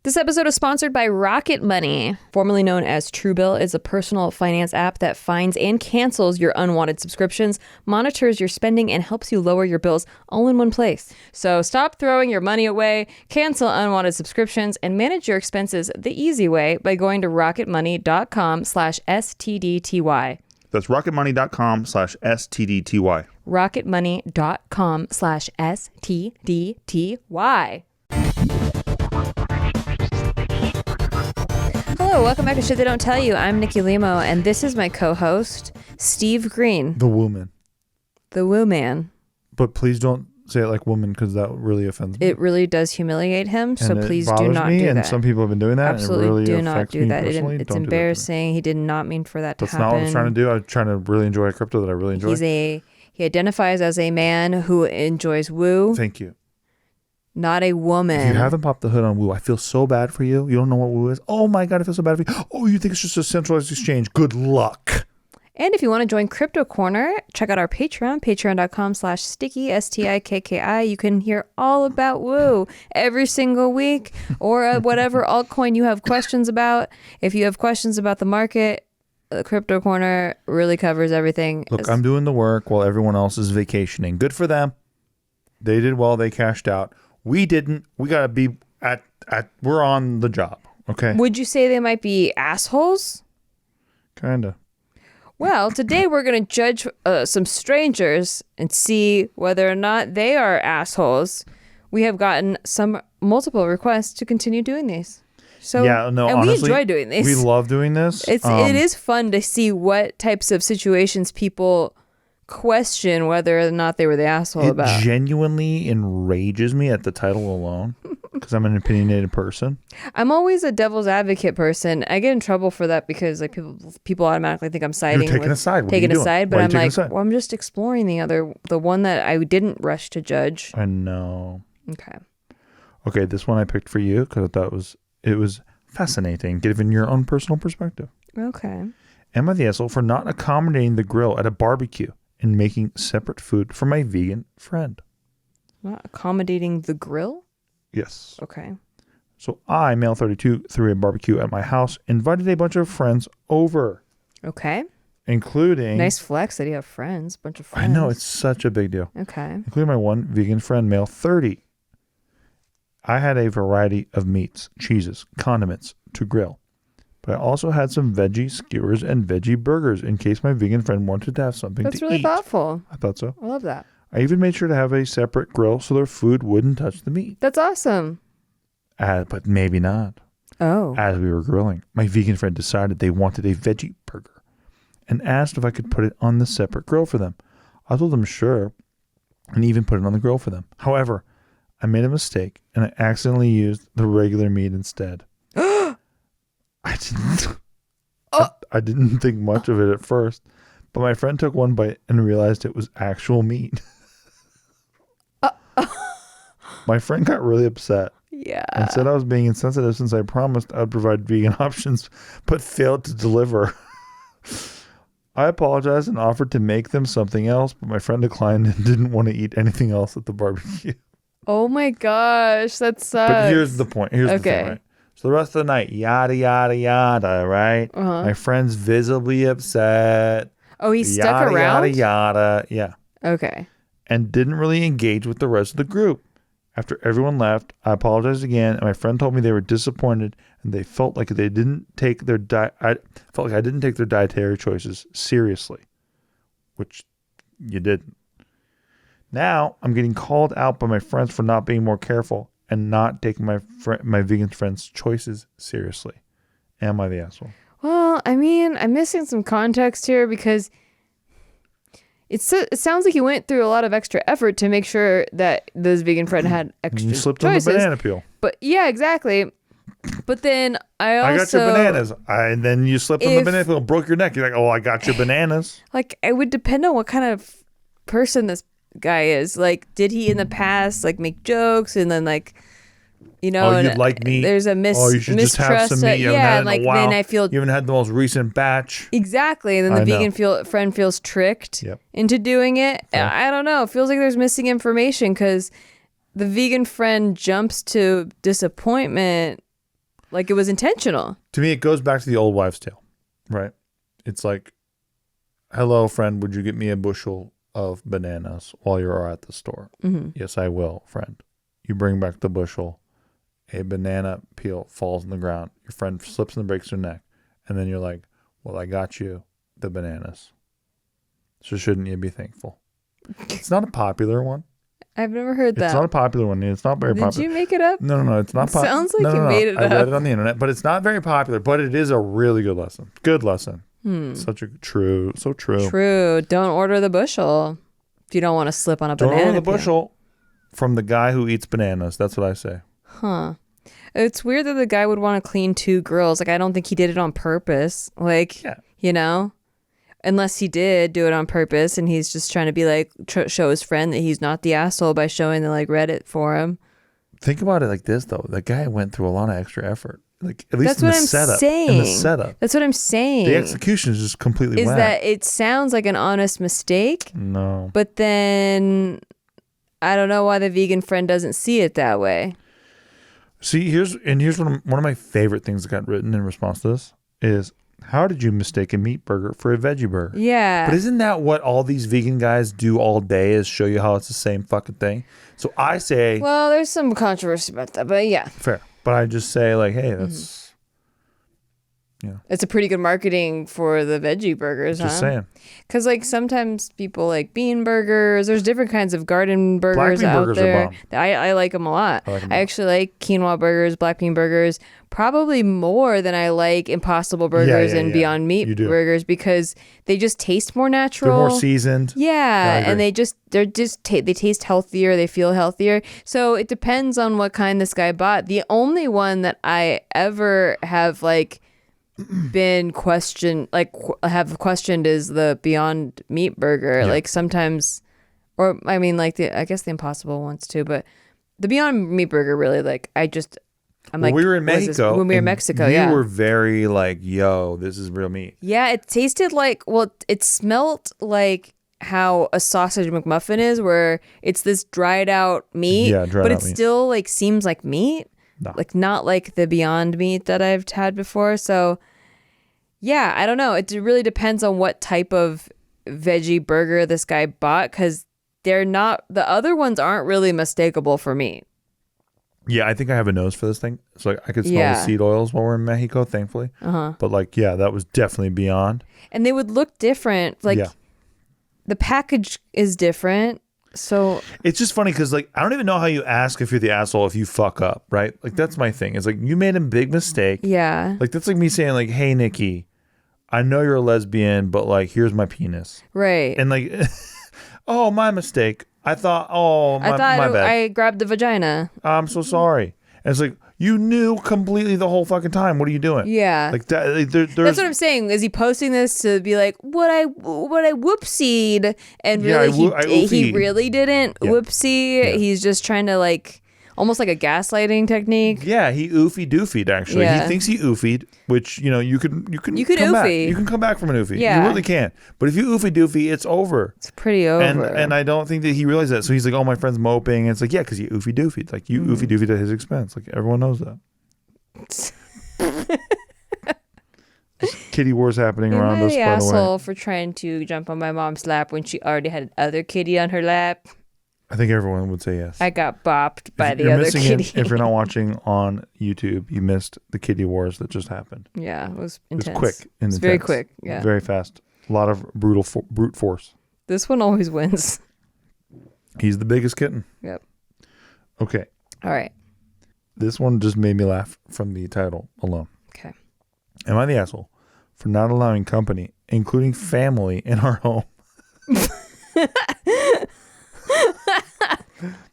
This episode is sponsored by Rocket Money, formerly known as Truebill. It's a personal finance app that finds and cancels your unwanted subscriptions, monitors your spending, and helps you lower your bills all in one place. So stop throwing your money away, cancel unwanted subscriptions, and manage your expenses the easy way by going to rocketmoney.com/STDTY. That's rocketmoney.com/STDTY. rocketmoney.com/STDTY. Hello, welcome back to Shit They Don't Tell You. I'm Nikki Limo, and this is my co-host, Steve Green. The woman. The woo man. But please don't say it like woman, because that really offends me. It really does humiliate him, so please do not do that. And some people have been doing that. Absolutely, and it really do not do that. It's Don't embarrassing. He did not mean for that to happen. That's not what I was trying to do. I was trying to really enjoy a crypto that I really enjoy. He identifies as a man who enjoys woo. Thank you. Not a woman. If you haven't popped the hood on woo, I feel so bad for you. You don't know what woo is? Oh my God, I feel so bad for you. Oh, you think it's just a centralized exchange? Good luck. And if you want to join Crypto Corner, check out our Patreon, patreon.com/sticky, STIKKI. You can hear all about woo every single week, or whatever altcoin you have questions about. If you have questions about the market, the Crypto Corner really covers everything. Look, I'm doing the work while everyone else is vacationing. Good for them. They did well. They cashed out. We didn't. We got to be we're on the job. Okay. Would you say they might be assholes? Kinda. Well, today we're going to judge some strangers and see whether or not they are assholes. We have gotten multiple requests to continue doing these. So, yeah, no, and honestly, we enjoy doing these. We love doing this. It is fun to see what types of situations people question whether or not they were the asshole about. It genuinely enrages me at the title alone, because I'm an opinionated person. I'm always a devil's advocate person. I get in trouble for that because like people automatically think I'm siding. You're taking a side. What are you doing? But Why I'm like, well, I'm just exploring the one that I didn't rush to judge. I know. Okay, this one I picked for you because I thought it was fascinating, given your own personal perspective. Okay. Am I the asshole for not accommodating the grill at a barbecue and making separate food for my vegan friend? Not accommodating the grill? Yes. Okay. So I, male 32, threw a barbecue at my house, invited a bunch of friends over. Okay. Including... Nice flex that you have friends, bunch of friends. I know, it's such a big deal. Okay. Including my one vegan friend, male 30. I had a variety of meats, cheeses, condiments to grill. But I also had some veggie skewers and veggie burgers in case my vegan friend wanted to have something to eat. That's really thoughtful. I thought so. I love that. I even made sure to have a separate grill so their food wouldn't touch the meat. That's awesome. But maybe not. Oh. As we were grilling, my vegan friend decided they wanted a veggie burger and asked if I could put it on the separate grill for them. I told them sure, and even put it on the grill for them. However, I made a mistake and I accidentally used the regular meat instead. I didn't think much of it at first, but my friend took one bite and realized it was actual meat. My friend got really upset. Yeah. And said I was being insensitive since I promised I would provide vegan options, but failed to deliver. I apologized and offered to make them something else, but my friend declined and didn't want to eat anything else at the barbecue. Oh my gosh, that sucks. But here's the point. Here's the thing, right? So the rest of the night, yada, yada, yada, right? Uh-huh. My friend's visibly upset. Oh, he stuck around? Yada, yada, yeah. Okay. And didn't really engage with the rest of the group. After everyone left, I apologized again, and my friend told me they were disappointed and they felt like they didn't take their I didn't take their dietary choices seriously, which you didn't. Now I'm getting called out by my friends for not being more careful and not taking my vegan friends' choices seriously. Am I the asshole? Well, I mean, I'm missing some context here because it sounds like you went through a lot of extra effort to make sure that this vegan friend had extra choices. You slipped on the banana peel. But yeah, exactly. But then I got your bananas. And then you slipped on the banana peel and broke your neck. You're like, oh, I got your bananas. Like, it would depend on what kind of person this guy is. Like, did he in the past like make jokes and then like, you know, oh, you'd like meat. There's a you should just have some meat. You haven't had it in a while. Then I feel you haven't had the most recent batch. Exactly, and then the vegan friend feels tricked into doing it. Yeah. I don't know. It feels like there's missing information because the vegan friend jumps to disappointment Like it was intentional. To me, it goes back to the old wives' tale, right? It's like, hello, friend, would you get me a bushel of bananas while you're at the store? Mm-hmm. Yes, I will, friend. You bring back the bushel. A banana peel falls on the ground. Your friend slips and breaks her neck. And then you're like, well, I got you the bananas. So shouldn't you be thankful? It's not a popular one. I've never heard that. It's not a popular one. It's not very popular. Did you make it up? No. It's not popular. Sounds like you made it up. I read it on the internet, but it's not very popular. But it is a really good lesson. Good lesson. Such a true. True. Don't order the bushel if you don't want to slip on a banana. Don't order the peel. bushel from the guy who eats bananas. That's what I say. Huh. It's weird that the guy would want to clean two girls. Like, I don't think he did it on purpose. Like, you know, unless he did do it on purpose and he's just trying to be like, show his friend that he's not the asshole by showing the like Reddit for him. Think about it like this, though. That guy went through a lot of extra effort. Like, at least That's in what the I'm setup. saying. In the setup. That's what I'm saying. The execution is just completely Is whack. that it sounds like an honest mistake. No. But then I don't know why the vegan friend doesn't see it that way. See, here's one of my favorite things that got written in response to this is, how did you mistake a meat burger for a veggie burger? Yeah. But isn't that what all these vegan guys do all day, is show you how it's the same fucking thing? So I say... Well, there's some controversy about that, but yeah. Fair. But I just say like, hey, that's... Yeah. It's a pretty good marketing for the veggie burgers, Just saying. Because like sometimes people like bean burgers. There's different kinds of garden burgers bean out burgers are there. bomb. I like them a lot. I like 'em a I lot. actually like quinoa burgers, black bean burgers, probably more than I like Impossible burgers and yeah. Beyond Meat You do. burgers because they just taste more natural. They're more seasoned. Yeah, I and agree. they taste healthier. They feel healthier. So it depends on what kind this guy bought. The only one that I ever have like been questioned, have questioned, is the Beyond Meat burger. Yeah. Like sometimes, or I mean, like I guess the Impossible ones too, but the Beyond Meat burger really I'm like, we were in what is this? Mexico. When we were in and Mexico, you yeah. were very like, yo, this is real meat. Yeah, it tasted like, it smelled like how a sausage McMuffin is, where it's this dried out meat, but it still like seems like meat. No. Like not like the Beyond Meat that I've had before. So yeah, I don't know. It really depends on what type of veggie burger this guy bought, because the other ones aren't really mistakable for meat. Yeah, I think I have a nose for this thing. So I could smell the seed oils while we're in Mexico, thankfully. But like, yeah, that was definitely Beyond. And they would look different. Like the package is different. So it's just funny because like, I don't even know how you ask if you're the asshole if you fuck up, right? Like that's my thing. It's like, you made a big mistake. Yeah. Like that's like me saying like, hey, Nikki, I know you're a lesbian, but like, here's my penis. Right. And like, oh, my mistake. I thought, my bad. I grabbed the vagina. I'm so sorry. And it's like, you knew completely the whole fucking time. What are you doing? Yeah. Like that. Like, that's what I'm saying. Is he posting this to be like, what I whoopsied, and really he really didn't whoopsie. Yeah. He's just trying to like, almost like a gaslighting technique. Yeah, he oofy doofied actually. Yeah. He thinks he oofied, which you can come oofy. back. You can come back from an oofy. Yeah. You really can. But if you oofy doofy, it's over. It's pretty over. And I don't think that he realized that. So he's like, oh, my friend's moping. And it's like, yeah, because you oofy doofied. It's like, you oofy doofied at his expense. Like everyone knows that. Kitty wars happening around us, by the way. Asshole for trying to jump on my mom's lap when she already had another kitty on her lap. I think everyone would say yes. I got bopped by the other kitty. If you're not watching on YouTube, you missed the kitty wars that just happened. Yeah, it was intense. It was quick and intense. Very quick. Yeah, very fast. A lot of brute force. This one always wins. He's the biggest kitten. Yep. Okay. All right. This one just made me laugh from the title alone. Okay. Am I the asshole for not allowing company, including family, in our home?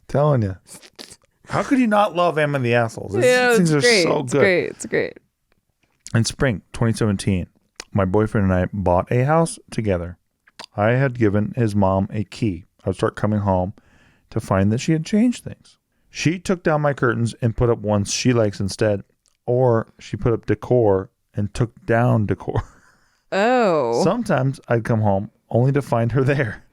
Telling you. How could you not love Am I the Asshole? These things are so good. It's great. In spring 2017, my boyfriend and I bought a house together. I had given his mom a key. I would start coming home to find that she had changed things. She took down my curtains and put up ones she likes instead, or she put up decor and took down decor. Oh. Sometimes I'd come home only to find her there,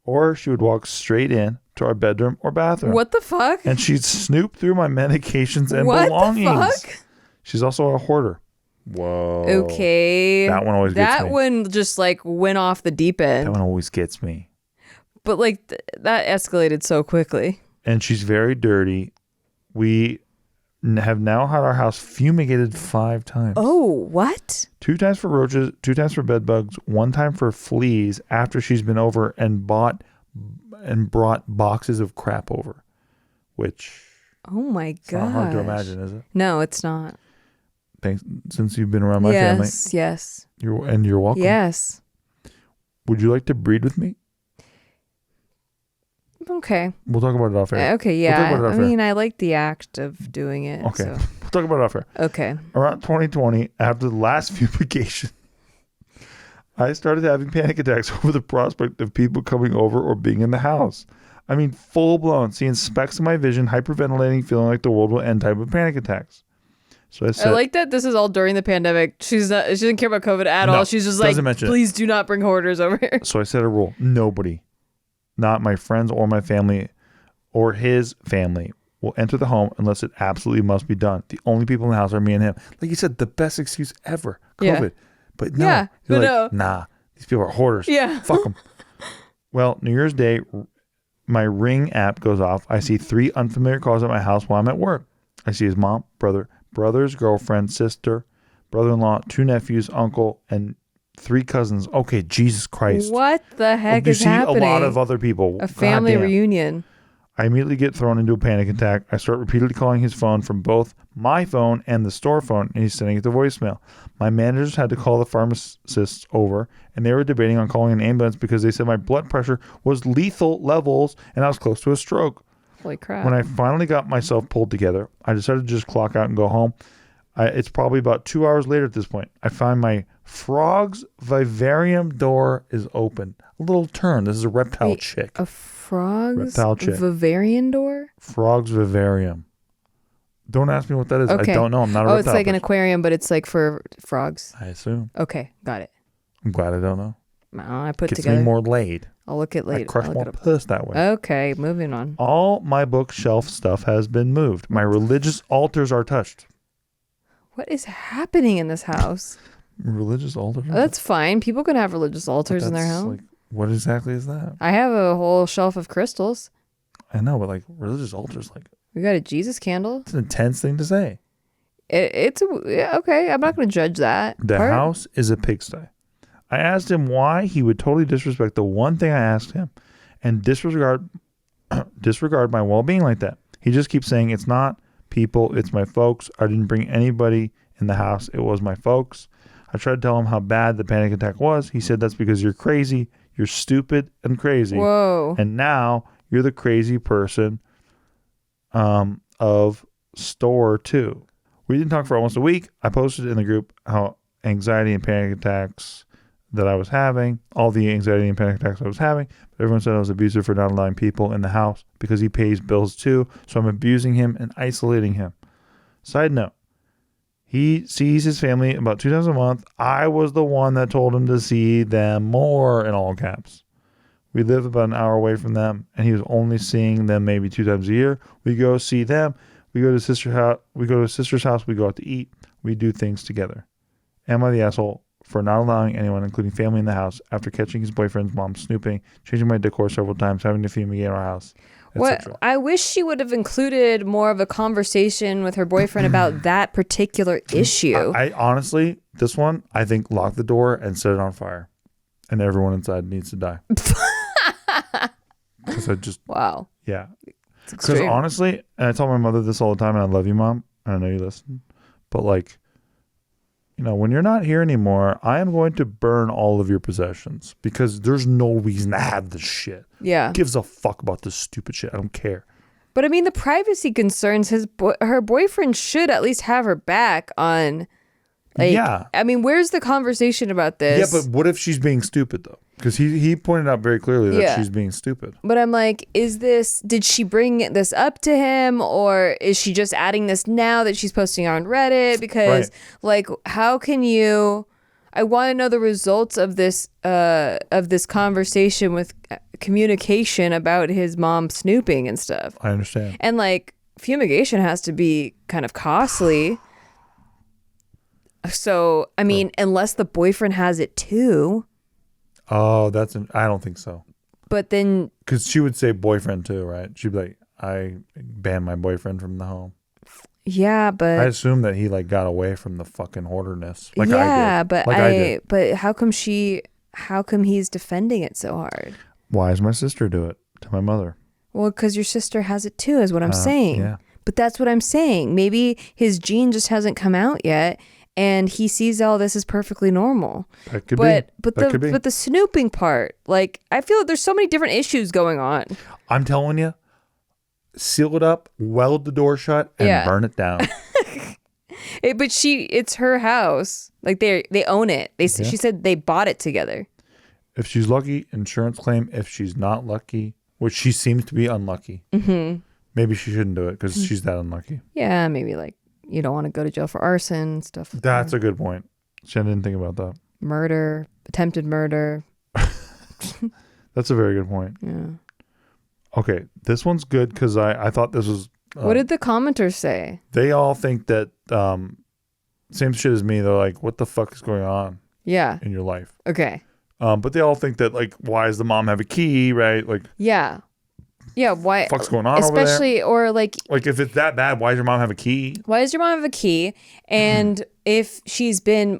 or she would walk straight in to our bedroom or bathroom. What the fuck? And she'd snoop through my medications and what belongings. What the fuck? She's also a hoarder. Whoa. Okay. That one always gets me. That one just like went off the deep end. That one always gets me. But like that escalated so quickly. And she's very dirty. We have now had our house fumigated 5 times. Oh, what? 2 times for roaches, 2 times for bed bugs, 1 time for fleas after she's been over and brought boxes of crap over. Which, oh my god, it's not hard to imagine, is it? No, it's not. Thanks, since you've been around my family. Yes. You're welcome. Yes. Would you like to breed with me? Okay. We'll talk about it off air. Okay, yeah. I mean, I like the act of doing it. Okay. So. We'll talk about it off air. Okay. Around 2020, after the last fumigation, I started having panic attacks over the prospect of people coming over or being in the house. I mean, full blown, seeing specks in my vision, hyperventilating, feeling like the world will end type of panic attacks. So I said, I like that this is all during the pandemic. She doesn't care about COVID at all. She's just like, please do not bring hoarders over here. So I set a rule. Nobody, not my friends or my family or his family, will enter the home unless it absolutely must be done. The only people in the house are me and him. Like you said, the best excuse ever. COVID. Yeah. But no. Yeah, You're but like, no. nah, these people are hoarders. Yeah. Fuck them. Well, New Year's Day, my Ring app goes off. I see 3 unfamiliar calls at my house while I'm at work. I see his mom, brother's girlfriend, sister, brother-in-law, 2 nephews, uncle, and 3 cousins. Okay, Jesus Christ. What the heck is You happening? see a lot of other people. A family reunion. I immediately get thrown into a panic attack. I start repeatedly calling his phone from both my phone and the store phone, and he's sending it to voicemail. My managers had to call the pharmacists over, and they were debating on calling an ambulance because they said my blood pressure was lethal levels and I was close to a stroke. Holy crap. When I finally got myself pulled together, I decided to just clock out and go home. It's probably about 2 hours later at this point. I find my frog's vivarium door is open. A little turn. This is a reptile chick. A frog's reptile chick. vivarium door? Frog's vivarium. Don't ask me what that is. Okay. I don't know. I'm not a reptile it's like an person. aquarium, but it's like for frogs. I assume. Okay, got it. I'm glad I don't know. I put Gets together. me more laid. I'll look at later. I crush more puss that way. Okay, moving on. All my bookshelf stuff has been moved. My religious altars are touched. What is happening in this house? Religious altars? That's fine. People can have religious altars in their house. Like, what exactly is that? I have a whole shelf of crystals. I know, but like religious altars, like We got a Jesus candle. it's an intense thing to say. Okay. I'm not going to judge that. The house is a pigsty. I asked him why he would totally disrespect the one thing I asked him and disregard my well-being like that. He just keeps saying it's not people, it's my folks. I didn't bring anybody in the house. It was my folks. I tried to tell him how bad the panic attack was. He said that's because you're crazy, you're stupid and crazy. Whoa. And now you're the crazy person of store 2. We didn't talk for almost a week. I posted in the group how anxiety and panic attacks that I was having, all the anxiety and panic attacks I was having. But everyone said I was abusive for not allowing people in the house because he pays bills too. So I'm abusing him and isolating him. Side note, he sees his family about 2 times a month. I was the one that told him to see them more, in all caps. We live about an hour away from them, and he was only seeing them maybe 2 times a year. We go see them. We go to sister's house. We go to sister's house. We go out to eat. We do things together. Am I the asshole for not allowing anyone, including family, in the house after catching his boyfriend's mom snooping, changing my decor several times, having to fumigate our house, etc.? I wish she would have included more of a conversation with her boyfriend about that particular issue. I honestly, this one, I think lock the door and set it on fire, and everyone inside needs to die. Because I just wow. Yeah. Because honestly, and I tell my mother this all the time, and I love you, Mom, and I know you listen, but like, you know, when you're not here anymore, I am going to burn all of your possessions because there's no reason to have this shit. Yeah. Who gives a fuck about this stupid shit? I don't care. But I mean, the privacy concerns, her boyfriend should at least have her back on. Like, yeah. I mean, where's the conversation about this? Yeah, but what if she's being stupid though? Because he pointed out very clearly that she's being stupid. But I'm like, did she bring this up to him, or is she just adding this now that she's posting on Reddit? Because like, how can you? I want to know the results of this conversation with communication about his mom snooping and stuff. I understand. And like, fumigation has to be kind of costly. So, I mean, unless the boyfriend has it too. Oh, I don't think so. But then... Because she would say boyfriend too, right? She'd be like, I banned my boyfriend from the home. Yeah, but... I assume that he like got away from the fucking hoarderness. Like yeah, I did. But like I did. But how come he's defending it so hard? Why does my sister do it to my mother? Well, because your sister has it too, is what I'm saying. Yeah. But that's what I'm saying. Maybe his gene just hasn't come out yet, and he sees all this as perfectly normal. That could be. But the snooping part, like, I feel like there's so many different issues going on. I'm telling you, seal it up, weld the door shut, and burn it down. But it's her house. Like they own it. She said they bought it together. If she's lucky, insurance claim. If she's not lucky, which she seems to be unlucky, maybe she shouldn't do it because she's that unlucky. Yeah, maybe like you don't want to go to jail for arson and stuff. That's a good point. I didn't think about that. Murder, attempted murder. That's a very good point. Yeah. Okay, this one's good because I thought this was... what did the commenters say? They all think that same shit as me. They're like, what the fuck is going on in your life? Okay. But they all think that, like, why does the mom have a key, right? Like, yeah, why? Fuck's going on especially, over there? Or like if it's that bad, why does your mom have a key? Why does your mom have a key? And if she's been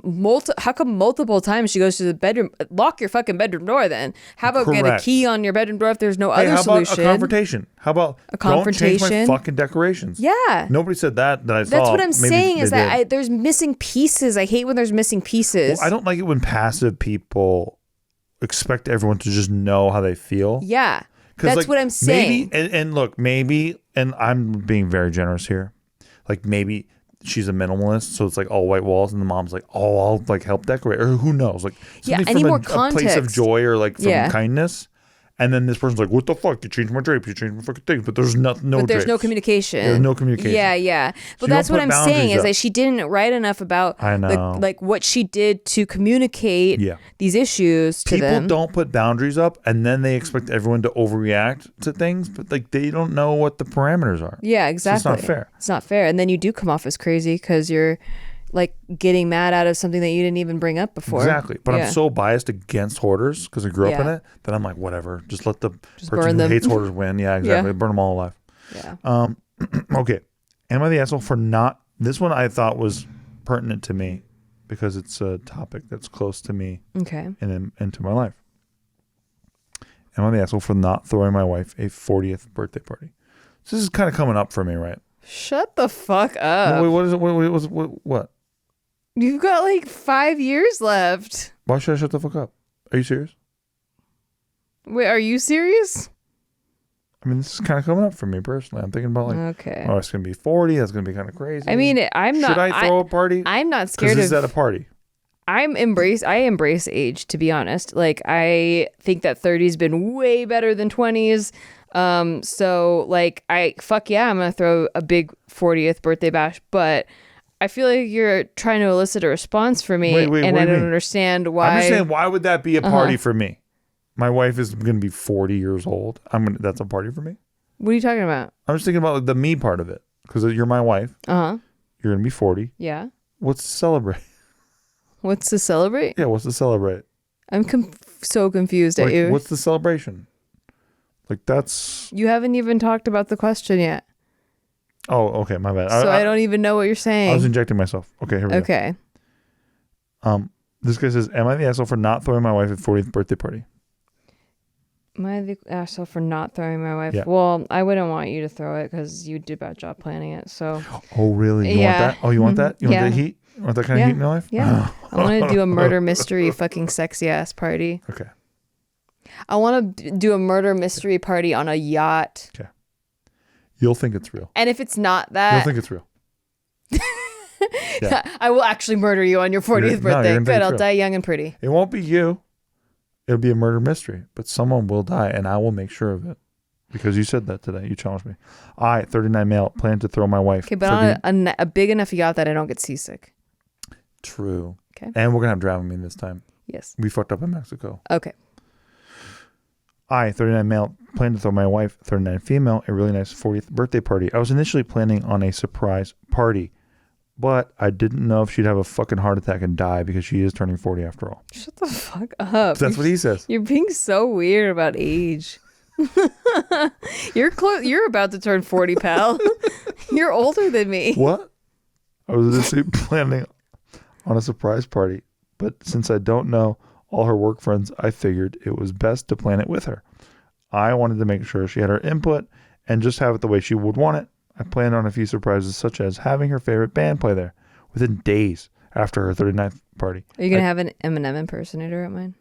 how come multiple times she goes to the bedroom? Lock your fucking bedroom door then. How about get a key on your bedroom door if there's no other solution? How about a confrontation? How about a confrontation? Don't change my fucking decorations. Yeah. Nobody said that I saw. That's what I'm saying is that there's missing pieces. I hate when there's missing pieces. Well, I don't like it when passive people expect everyone to just know how they feel. Yeah. That's like, what I'm saying. Maybe, and look, and I'm being very generous here. Like maybe she's a minimalist, so it's like all white walls, and the mom's like, oh, I'll like help decorate, or who knows, like something I need more a context. place of joy or like from kindness. And then this person's like, what the fuck? You changed my drapes. You changed my fucking things. But there's no But there's no communication. There's no communication. Yeah. But that's what I'm saying is that she didn't write enough about like what she did to communicate these issues to them. People don't put boundaries up and then they expect everyone to overreact to things. But like they don't know what the parameters are. Yeah, exactly. So it's not fair. It's not fair. And then you do come off as crazy because you're like getting mad out of something that you didn't even bring up before. Exactly. But I'm so biased against hoarders because I grew up in it that I'm like, whatever. Just let the person who hates hoarders win. Yeah, exactly. Burn them all alive. Yeah. Okay. Am I the asshole for not... This one I thought was pertinent to me because it's a topic that's close to me and into my life. Am I the asshole for not throwing my wife a 40th birthday party? So this is kind of coming up for me, right? Shut the fuck up. No, wait, what is it? What? You've got like 5 years left. Why should I shut the fuck up? Are you serious? Wait, are you serious? I mean, this is kind of coming up for me personally. I'm thinking about like, oh, it's going to be 40. That's going to be kind of crazy. I mean, I'm not. Should I throw a party? I'm not scared of. Because this is at a party. I embrace age, to be honest. Like, I think that 30's been way better than 20's. So like, I'm going to throw a big 40th birthday bash, but I feel like you're trying to elicit a response for me, and I don't understand why. I'm just saying, why would that be a party for me? My wife is going to be 40 years old. That's a party for me. What are you talking about? I'm just thinking about the me part of it because you're my wife. You're going to be 40. Yeah. What's to celebrate? What's to celebrate? Yeah, what's to celebrate? I'm so confused at you. What's the celebration? Like that's... You haven't even talked about the question yet. Oh, okay, my bad. So I don't even know what you're saying. I was injecting myself. Okay, here we go. Okay. This guy says, am I the asshole for not throwing my wife a 40th birthday party? Am I the asshole for not throwing my wife? Yeah. Well, I wouldn't want you to throw it because you did a bad job planning it. So. Oh, really? You want that? Oh, you want that? You want that heat? You want that kind of heat in your life? Yeah. I want to do a murder mystery fucking sexy ass party. Okay. I want to do a murder mystery party on a yacht. Okay. You'll think it's real. And if it's not that... You'll think it's real. I will actually murder you on your 40th birthday. Good, I'll die young and pretty. It won't be you. It'll be a murder mystery. But someone will die, and I will make sure of it. Because you said that today. You challenged me. I, 39 male, plan to throw my wife. Okay, but on a big enough yacht that I don't get seasick. True. Okay. And we're going to have Dramamine this time. Yes. We fucked up in Mexico. Okay. I, 39 male, plan to throw my wife, 39 female, a really nice 40th birthday party. I was initially planning on a surprise party, but I didn't know if she'd have a fucking heart attack and die because she is turning 40 after all. Shut the fuck up. That's what he says. You're being so weird about age. You're about to turn 40, pal. You're older than me. What? I was initially planning on a surprise party, but since I don't know all her work friends, I figured it was best to plan it with her. I wanted to make sure she had her input and just have it the way she would want it. I planned on a few surprises, such as having her favorite band play there within days after her 39th party. Are you going to have an Eminem impersonator at mine?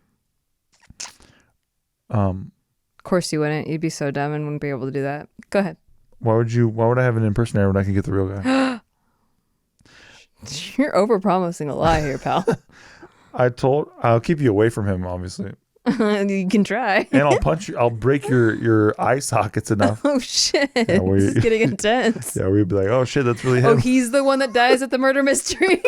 Of course you wouldn't. You'd be so dumb and wouldn't be able to do that. Go ahead. Why would I have an impersonator when I can get the real guy? You're overpromising a lie here, pal. I'll keep you away from him, obviously. You can try. And I'll punch you. I'll break your eye sockets enough. Oh shit! This is getting intense. Yeah, we'd be like, oh shit, that's really him. Oh, he's the one that dies at the murder mystery.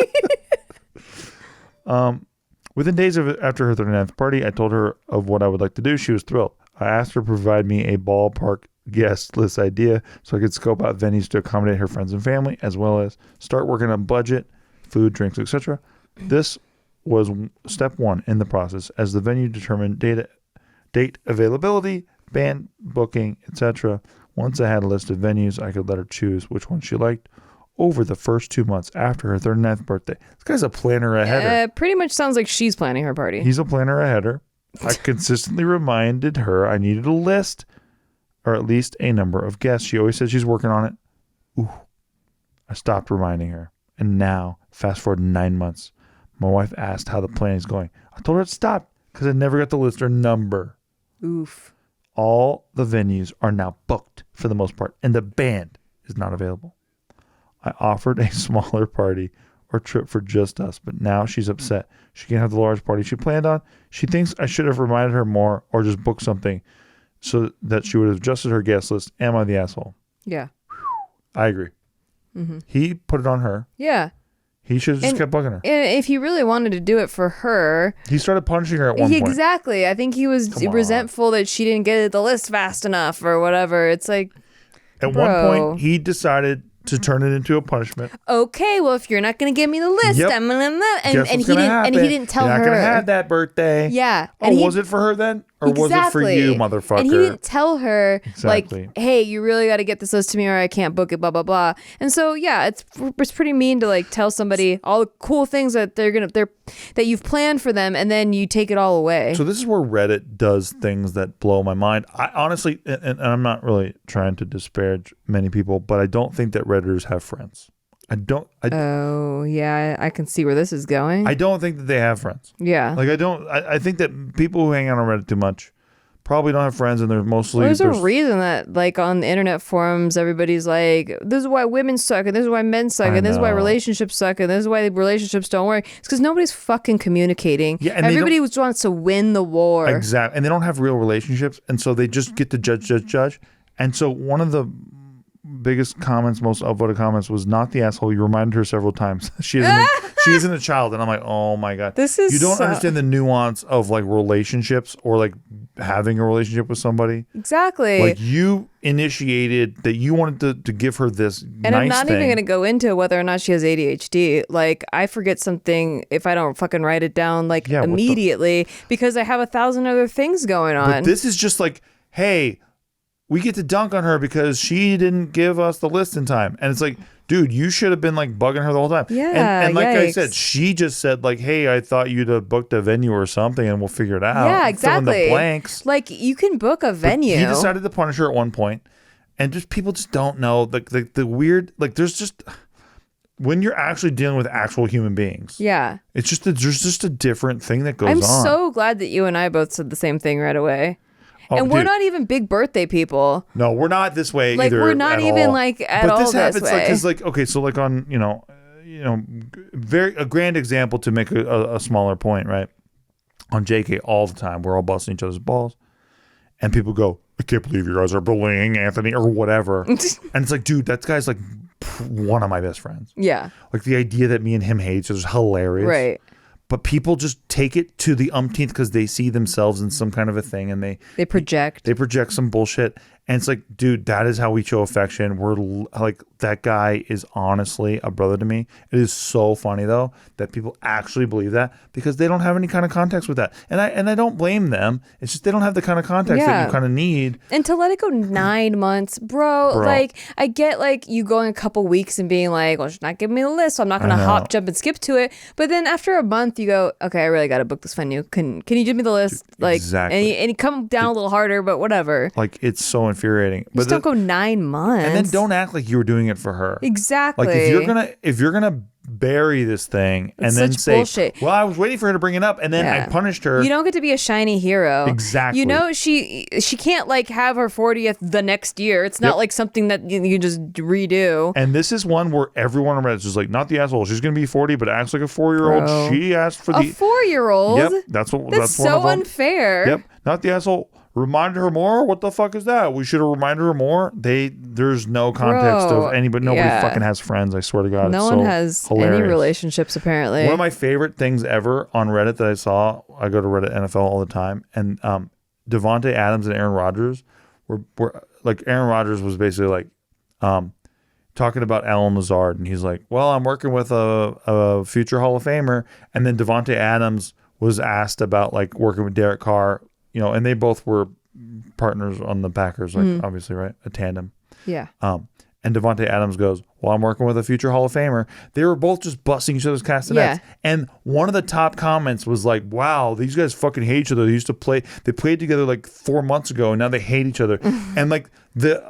Within days after her 39th party, I told her of what I would like to do. She was thrilled. I asked her to provide me a ballpark guest list idea so I could scope out venues to accommodate her friends and family, as well as start working on budget, food, drinks, etc. This was step one in the process, as the venue determined date availability, band booking, etc. Once I had a list of venues, I could let her choose which one she liked over the first 2 months after her 39th birthday. This guy's a planner aheader. Pretty much sounds like she's planning her party. He's a planner aheader. I consistently reminded her I needed a list or at least a number of guests. She always said she's working on it. Ooh. I stopped reminding her. And now, fast forward 9 months, my wife asked how the planning is going. I told her to stop because I never got the list or number. Oof. All the venues are now booked for the most part, and the band is not available. I offered a smaller party or trip for just us, but now she's upset. She can't have the large party she planned on. She thinks I should have reminded her more or just booked something so that she would have adjusted her guest list. Am I the asshole? Yeah. I agree. Mm-hmm. He put it on her. Yeah. He should have just kept bugging her. And if he really wanted to do it for her... He started punishing her at one point. Exactly. I think he was resentful that she didn't get the list fast enough or whatever. It's like, at one point, he decided to turn it into a punishment. Okay, well, if you're not going to give me the list, I'm gonna... And he didn't tell her. You're not going to have that birthday. Yeah. And was it for her then? Or was it for you, motherfucker? And he didn't tell her, like, hey, you really got to get this list to me or I can't book it, blah, blah, blah. And so, yeah, it's pretty mean to, like, tell somebody all the cool things that that you've planned for them and then you take it all away. So this is where Reddit does things that blow my mind. I honestly, and I'm not really trying to disparage many people, but I don't think that Redditors have friends. Oh, yeah, I can see where this is going. I don't think that they have friends. Yeah. Like, I think that people who hang out on Reddit too much probably don't have friends, and they're mostly... There's a reason that, like, on the internet forums, everybody's like, this is why women suck, and this is why men suck, and this is why relationships suck, and this is why relationships don't work. It's because nobody's fucking communicating. Yeah, and everybody wants to win the war. Exactly. And they don't have real relationships, and so they just get to judge. And so one of the biggest comments, most upvoted comments, was not the asshole. You reminded her several times. She isn't a child. And I'm like, oh my God. You don't understand the nuance of, like, relationships or, like, having a relationship with somebody. Exactly. Like, you initiated that you wanted to give her this and nice I'm not thing. even going to go into whether or not she has ADHD. Like, I forget something if I don't fucking write it down, like, immediately because I have 1,000 other things going on. But this is just like, hey, we get to dunk on her because she didn't give us the list in time. And it's like, dude, you should have been, like, bugging her the whole time. Yeah, and like I said, she just said, like, hey, I thought you'd have booked a venue or something and we'll figure it out. Yeah, exactly. Fill in the blanks. Like, you can book a venue. But he decided to punish her at one point. And just people just don't know. The weird, like, there's just... When you're actually dealing with actual human beings. Yeah. It's just there's just a different thing that goes on. I'm so glad that you and I both said the same thing right away. And we're not even big birthday people. No, we're not this way either. Like, we're not even all. Like at but all this happens way. Like, cause like, okay, so like on, a grand example to make a smaller point, right? On JK all the time, we're all busting each other's balls. And people go, I can't believe you guys are bullying Anthony or whatever. And it's like, dude, that guy's like one of my best friends. Yeah. Like the idea that me and him hate each other is hilarious. Right. But people just take it to the umpteenth because they see themselves in some kind of a thing and they project. They project some bullshit. And it's like, dude, that is how we show affection. Like, that guy is honestly a brother to me. It is so funny though that people actually believe that because they don't have any kind of context with that. And I don't blame them. It's just they don't have the kind of context that you kind of need. And to let it go 9 months, bro, like I get like you going a couple weeks and being like, well, she's not giving me the list, so I'm not gonna hop, jump, and skip to it. But then after a month, you go, okay, I really gotta book this venue. Can you give me the list? Dude, like, exactly. and you come down a little harder, but whatever. Like, it's so infuriating. But just don't go 9 months. And then don't act like you were doing it for her. Exactly. Like, if you're gonna bury this thing and then say, bullshit. Well, I was waiting for her to bring it up and then I punished her. You don't get to be a shiny hero. Exactly. You know, she can't like have her 40th the next year. It's not like something that you just redo. And this is one where everyone on Reddit is just like, not the asshole. She's going to be 40, but acts like a 4-year-old. She asked for a 4-year-old? Yep. That's so unfair. Yep. Not the asshole. Reminded her more? What the fuck is that? We should have reminded her more. There's no context of anybody. Nobody fucking has friends. I swear to God. No one has hilarious. Any relationships apparently. One of my favorite things ever on Reddit that I saw. I go to Reddit NFL all the time, and Devontae Adams and Aaron Rodgers were like, Aaron Rodgers was basically like talking about Alan Lazard, and he's like, well, I'm working with a future Hall of Famer, and then Devontae Adams was asked about like working with Derek Carr. You know, and they both were partners on the Packers, like obviously, right? A tandem. Yeah. And Devontae Adams goes, well, I'm working with a future Hall of Famer. They were both just busting each other's castanets. Yeah. And one of the top comments was like, wow, these guys fucking hate each other. They played together like 4 months ago, and now they hate each other. And like the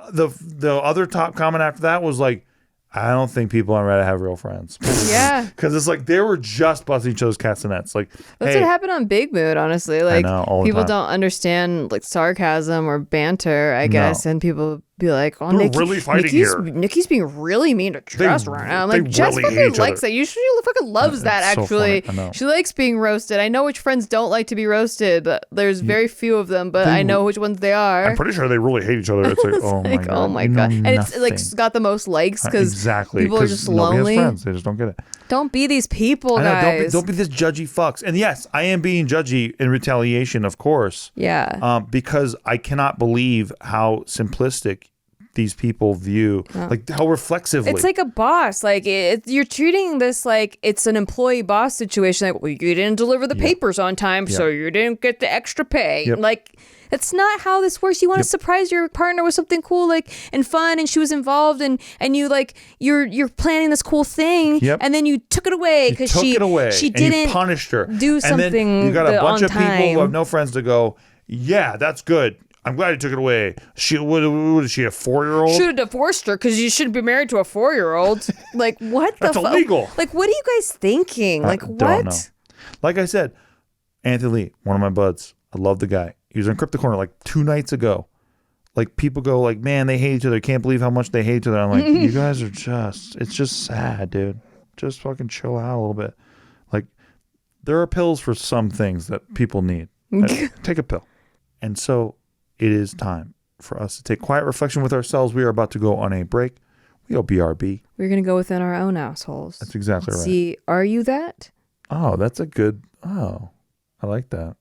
other top comment after that was like, I don't think people on Reddit have real friends. Yeah. Because it's like they were just busting each other's castanets. Like, that's what happened on Big Mood, honestly. Like, I know, all the people time. don't understand like sarcasm or banter, I guess. And people be like, oh, Nikki's being really mean to Jess right now. I'm like, Jess fucking likes that. She fucking loves that, actually. So she likes being roasted. I know which friends don't like to be roasted, but there's very few of them, but I know which ones they are. I'm pretty sure they really hate each other. It's like, oh my God. And it's like got the most likes because people are just lonely. Has friends. They just don't get it. Don't be these people, guys. Don't be this judgy fucks. And yes, I am being judgy in retaliation, of course. Yeah. Because I cannot believe how simplistic these people view, like how reflexively. It's like a boss. Like you're treating this like it's an employee boss situation. Like, well, you didn't deliver the papers on time, so you didn't get the extra pay. Yep. Like, that's not how this works. You want to surprise your partner with something cool, like, and fun, and she was involved, and you like you're planning this cool thing, and then you took it away because she didn't, and you punished her. Do something. And then you got a bunch of time. people who have no friends to go, yeah, that's good. I'm glad you took it away. What is she, a 4-year-old? Should have divorced her because you shouldn't be married to a 4-year-old. Like, what the fuck? That's illegal. Like, what are you guys thinking? Like, what? Don't know. Like I said, Anthony Lee, one of my buds. I love the guy. He was on Crypto Corner like 2 nights ago. Like, people go like, man, they hate each other. Can't believe how much they hate each other. I'm like, you guys are it's just sad, dude. Just fucking chill out a little bit. Like, there are pills for some things that people need. Take a pill. And so it is time for us to take quiet reflection with ourselves. We are about to go on a break. We go BRB. We're going to go within our own assholes. That's exactly right. See, are you that? Oh, that's a good, I like that.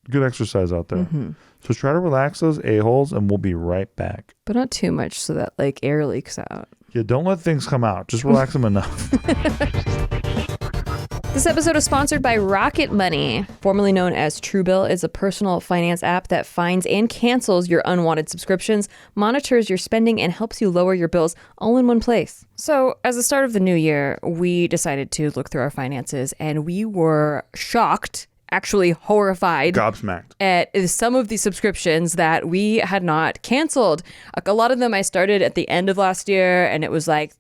Good exercise out there. Mm-hmm. So try to relax those a-holes and we'll be right back. But not too much so that like air leaks out. Yeah, don't let things come out. Just relax them enough. This episode is sponsored by Rocket Money. Formerly known as Truebill, is a personal finance app that finds and cancels your unwanted subscriptions, monitors your spending, and helps you lower your bills all in one place. So, as the start of the new year, we decided to look through our finances, and we were shocked, actually horrified, gobsmacked at some of the subscriptions that we had not canceled. A lot of them I started at the end of last year, and it was like,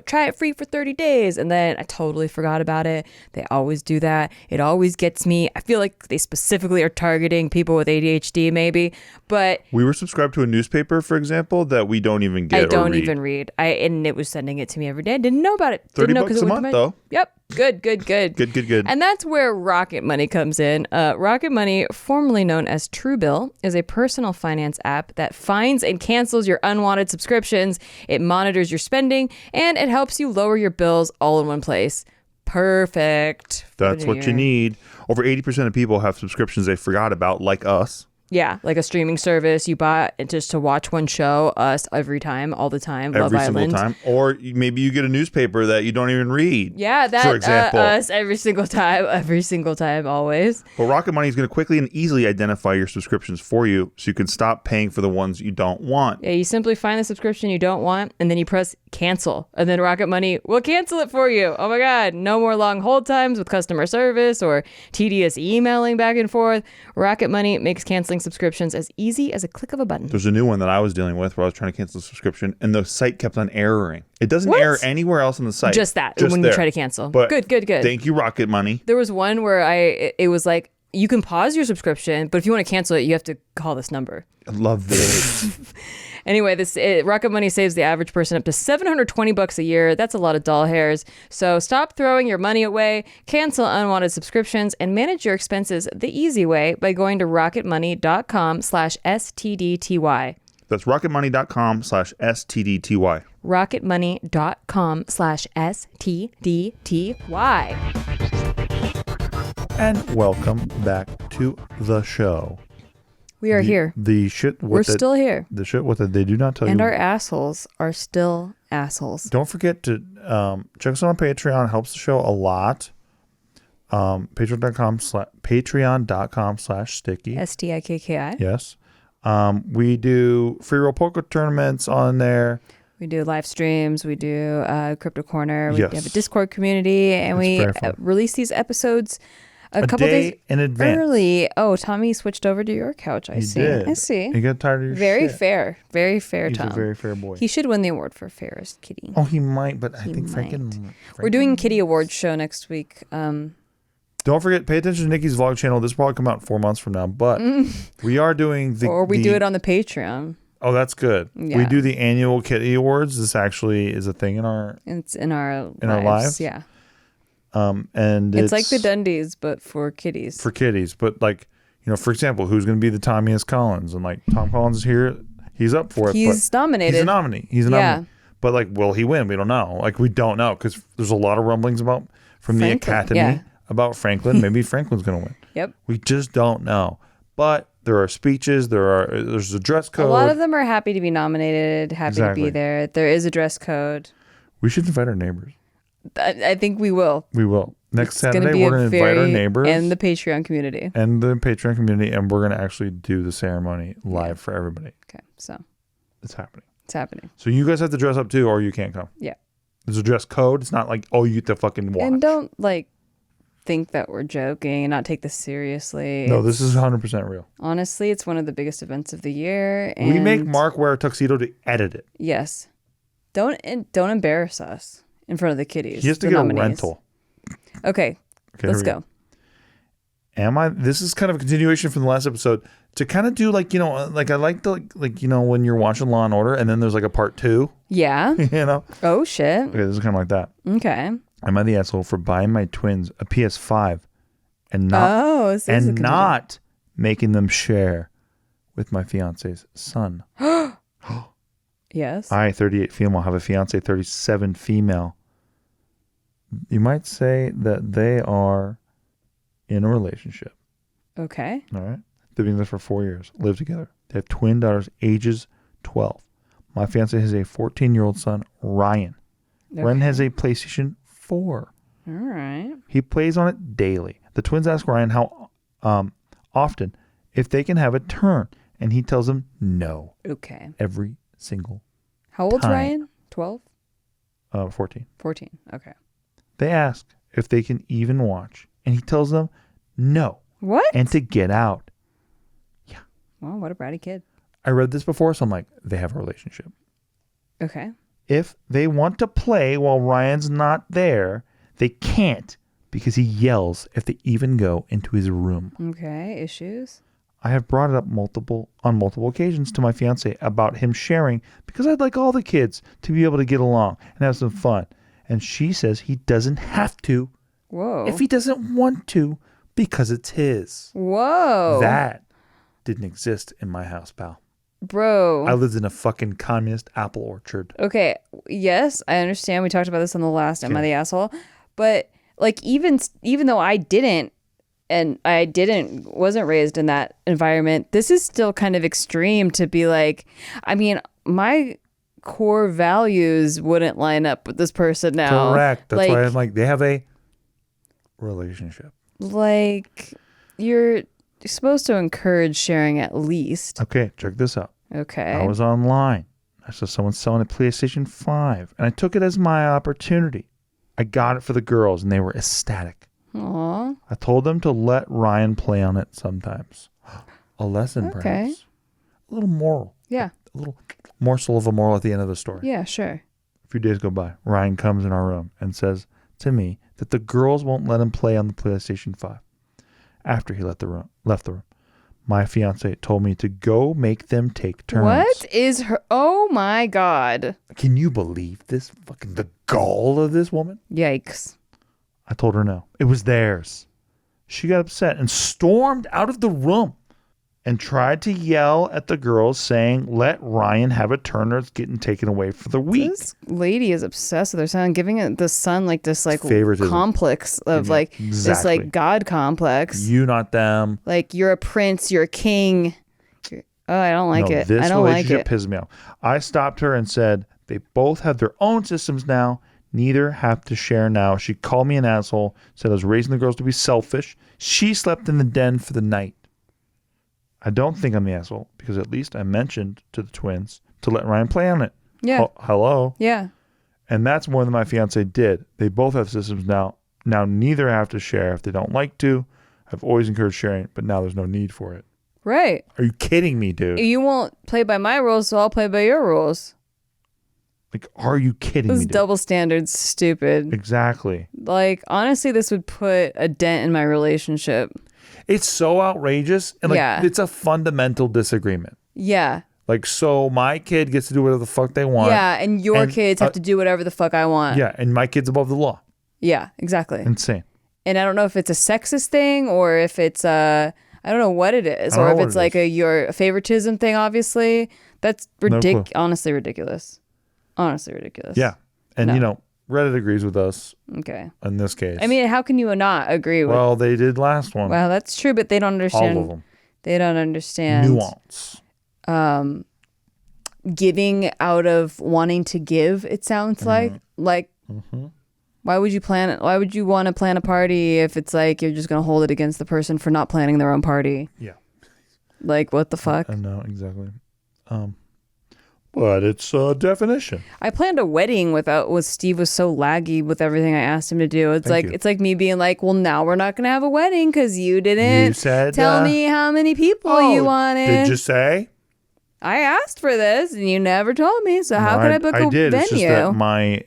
try it free for 30 days. And then I totally forgot about it. They always do that. It always gets me. I feel like they specifically are targeting people with ADHD maybe, but we were subscribed to a newspaper, for example, that we don't even get. I don't even read. And it was sending it to me every day. I didn't know about it. $30 a month though. Yep. Good. Good. And that's where Rocket Money comes in. Rocket Money, formerly known as Truebill, is a personal finance app that finds and cancels your unwanted subscriptions. It monitors your spending and it helps you lower your bills all in one place. Perfect. That's what you need. Over 80% of people have subscriptions they forgot about, like us. Yeah, like a streaming service you bought just to watch one show, us every time, all the time, Love Every single Island. time. Or maybe you get a newspaper that you don't even read. Yeah, that for example. us every single time, always. But Rocket Money is going to quickly and easily identify your subscriptions for you so you can stop paying for the ones you don't want. Yeah, you simply find the subscription you don't want, and then you press cancel. And then Rocket Money will cancel it for you. Oh my God, no more long hold times with customer service or tedious emailing back and forth. Rocket Money makes canceling subscriptions as easy as a click of a button. There's a new one that I was dealing with where I was trying to cancel the subscription and the site kept on erroring. It doesn't error anywhere else on the site. Just that, when there. you try to cancel. But Good. Thank you, Rocket Money. There was one where it was like, you can pause your subscription, but if you want to cancel it, you have to call this number. I love this. Anyway, Rocket Money saves the average person up to $720 a year. That's a lot of doll hairs. So stop throwing your money away, cancel unwanted subscriptions, and manage your expenses the easy way by going to rocketmoney.com/STDTY. That's rocketmoney.com/STDTY. rocketmoney.com/STDTY. And welcome back to the show. We are here. The shit. We're still here. The shit with it. They do not tell you. And our assholes are still assholes. Don't forget to check us out on Patreon. It helps the show a lot. Patreon.com/sticky. STIKKI. Yes. We do free roll poker tournaments on there. We do live streams. We do Crypto Corner. We Yes. have a Discord community, and It's we very fun. release these episodes a couple day days in advance. early. Oh, Tommy switched over to your couch. I see. Did. I see. He got tired of your Very shit. fair. Very fair, He's Tom. a very fair boy. He should win the award for fairest kitty. Oh, he might, but I He think might. Franken. We're doing Kitty Awards show next week. Don't forget, pay attention to Nikki's vlog channel. This will probably come out 4 months from now, but we are doing the. Or we do it on the Patreon. Oh, that's good. Yeah. We do the annual Kitty Awards. This actually is a thing in our It's in our lives? Yeah. and It's like the Dundies, but for kitties. for kitties. But like, for example, who's going to be the Tommiest Collins? And like Tom Collins is here. He's up for it. He's nominated. He's a nominee. He's a Yeah. nominee. But like, will he win? We don't know. Like, we don't know because there's a lot of rumblings from the Franklin, academy yeah. about Franklin. Maybe Franklin's going to win. Yep. We just don't know. But there are speeches. There's a dress code. A lot of them are happy to be nominated, happy Exactly. to be there. There is a dress code. We should invite our neighbors. I think we will. We will. Next It's gonna Saturday, be we're going to invite our neighbors and the Patreon community. and the Patreon community, and we're going to actually do the ceremony live for everybody. Okay, so It's happening. it's happening. So you guys have to dress up too, or you can't come. Yeah. There's a dress code. It's not like, oh, you get to fucking watch. And don't think that we're joking and not take this seriously. No, this is 100% real. Honestly, it's one of the biggest events of the year. We make and Mark wear a tuxedo to edit it. Yes. Don't embarrass us in front of the kiddies. He has to the get nominees. a rental. Okay, here let's we go. This is kind of a continuation from the last episode to kind of do like, like I like the, when you're watching Law and Order and then there's like a part 2, Yeah. Oh, shit. Okay, this is kind of like that. Okay. Am I the asshole for buying my twins a PS5 and not this is a good not making them share with my fiance's son? Yes. I, 38 female, have a fiance, 37 female. You might say that they are in a relationship. Okay. All right. They've been there for 4 years, live together. They have twin daughters, ages 12. My fiance has a 14-year-old son, Ryan. Okay. Ryan has a PlayStation 4. All right. He plays on it daily. The twins ask Ryan how often if they can have a turn, and he tells them no Okay. every single How old's time. Ryan? 12? 14. 14. Okay. They ask if they can even watch, and he tells them no What? and to get out. Well, what a bratty kid. I read this before, so I'm like, they have a relationship. Okay. If they want to play while Ryan's not there, they can't because he yells if they even go into his room. Okay. Issues? I have brought it up on multiple occasions to my fiance about him sharing because I'd like all the kids to be able to get along and have some fun. And she says he doesn't have to Whoa. if he doesn't want to because it's his. Whoa. That didn't exist in my house, pal. Bro. I lived in a fucking communist apple orchard. Okay. Yes, I understand. We talked about this on the last Am I the Asshole? But even though I didn't and I wasn't raised in that environment, this is still kind of extreme to be like, I mean, my core values wouldn't line up with this person now. Correct. That's like, why I'm like, they have a relationship. Like, you're supposed to encourage sharing at least. Okay, check this out. Okay. I was online. I saw someone selling a PlayStation 5, and I took it as my opportunity. I got it for the girls, and they were ecstatic. Aww. I told them to let Ryan play on it sometimes. A lesson, perhaps. A little moral. Yeah. A little morsel of a moral at the end of the story. Yeah, sure. A few days go by. Ryan comes in our room and says to me that the girls won't let him play on the PlayStation 5 after he left the room. My fiance told me to go make them take turns. What is her? Oh my God. Can you believe this? Fucking the gall of this woman. Yikes. I told her no. It was theirs. She got upset and stormed out of the room and tried to yell at the girls saying, let Ryan have a turn or it's getting taken away for the week. This lady is obsessed with her son, giving it the son like this like favoritism. complex of like this like God complex. You, not them. Like you're a prince, you're a king. I don't like it. This I don't like relationship it. pisses me off. I stopped her and said, they both have their own systems now. Neither have to share now. She called me an asshole, said I was raising the girls to be selfish. She slept in the den for the night. I don't think I'm the asshole because at least I mentioned to the twins to let Ryan play on it. Yeah. Hello. Yeah. And that's more than my fiance did. They both have systems now. Now neither have to share if they don't like to. I've always encouraged sharing, but now there's no need for it. Right. Are you kidding me, dude? You won't play by my rules, so I'll play by your rules. Like, are you kidding me, This dude? double standard's stupid. Exactly. Like, honestly, this would put a dent in my relationship. It's so outrageous. And like, it's a fundamental disagreement. Yeah. Like, so my kid gets to do whatever the fuck they want. Yeah, and your kids have to do whatever the fuck I want. Yeah, and my kid's above the law. Yeah, exactly. Insane. And I don't know if it's a sexist thing or if it's I don't know what it is, or if it's like a favoritism thing. Obviously, that's honestly ridiculous. Honestly ridiculous. Yeah, and you know, Reddit agrees with us. Okay. In this case, I mean, how can you not agree with? Well, they did last one. Well, that's true, but they don't understand. All of them. They don't understand nuance. Giving out of wanting to give. It sounds like Why would you plan it? Why would you want to plan a party if it's like you're just going to hold it against the person for not planning their own party? Yeah. Like, what the fuck? I know, exactly. But it's a definition. I planned a wedding with Steve was so laggy with everything I asked him to do. It's it's like me being like, well, now we're not going to have a wedding because you didn't tell me how many people you wanted. Did you say? I asked for this and you never told me. So how could I book a venue? It's just that my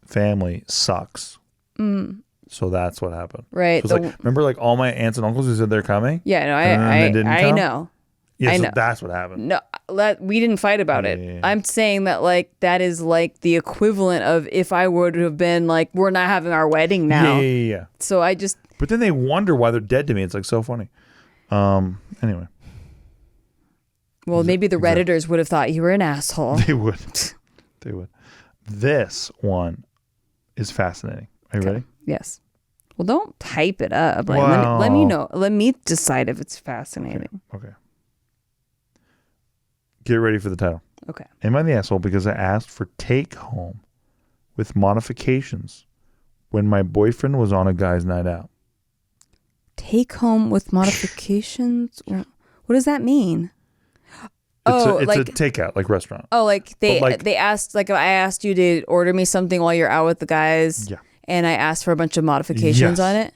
family sucks. So that's what happened. Right. So it's remember like all my aunts and uncles who said they're coming? Yeah, no, I know. Yeah, I so know. that's what happened. No, we didn't fight about it. Yeah. I'm saying that like that is like the equivalent of if I would have been like, we're not having our wedding now. Yeah. So I just. But then they wonder why they're dead to me. It's like so funny. Anyway. Well, maybe the Redditors would have thought you were an asshole. They would. They would. This one is fascinating. Are you ready? Yes. Well, don't type it up. Like, let me know. Let me decide if it's fascinating. Okay. Get ready for the title. Okay. Am I the asshole because I asked for take home with modifications when my boyfriend was on a guy's night out? Take home with modifications? What does that mean? It's a takeout, like restaurant. Oh, like they asked, like I asked you to order me something while you're out with the guys. Yeah. And I asked for a bunch of modifications on it.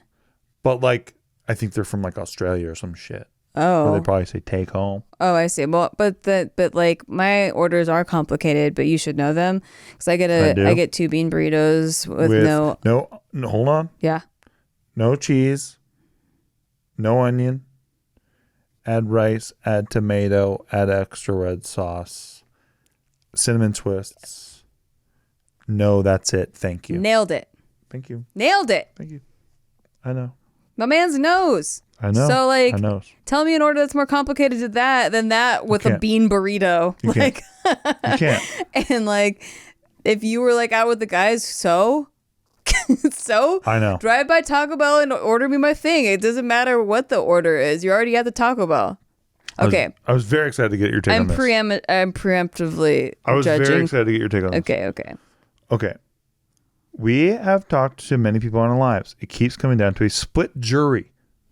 But like, I think they're from like Australia or some shit. Oh. Where they probably say take home. Oh, I see. Well, but like my orders are complicated, but you should know them because I get 2 bean burritos with no, hold on. Yeah. No cheese, no onion. Add rice, add tomato, add extra red sauce, cinnamon twists. No, that's it. Thank you. Nailed it. Thank you. Nailed it. Thank you. I know. My man's knows. I know. So like, I know. Tell me an order that's more complicated than that with a bean burrito. You like, can't. You can't. And like, if you were like out with the guys, so So I know. drive by Taco Bell and order me my thing. It doesn't matter what the order is. You're already at the Taco Bell. Okay. I was very excited to get your take on this. I'm preemptively I was judging. very excited to get your take on this. Okay. We have talked to many people in our lives. It keeps coming down to a split jury.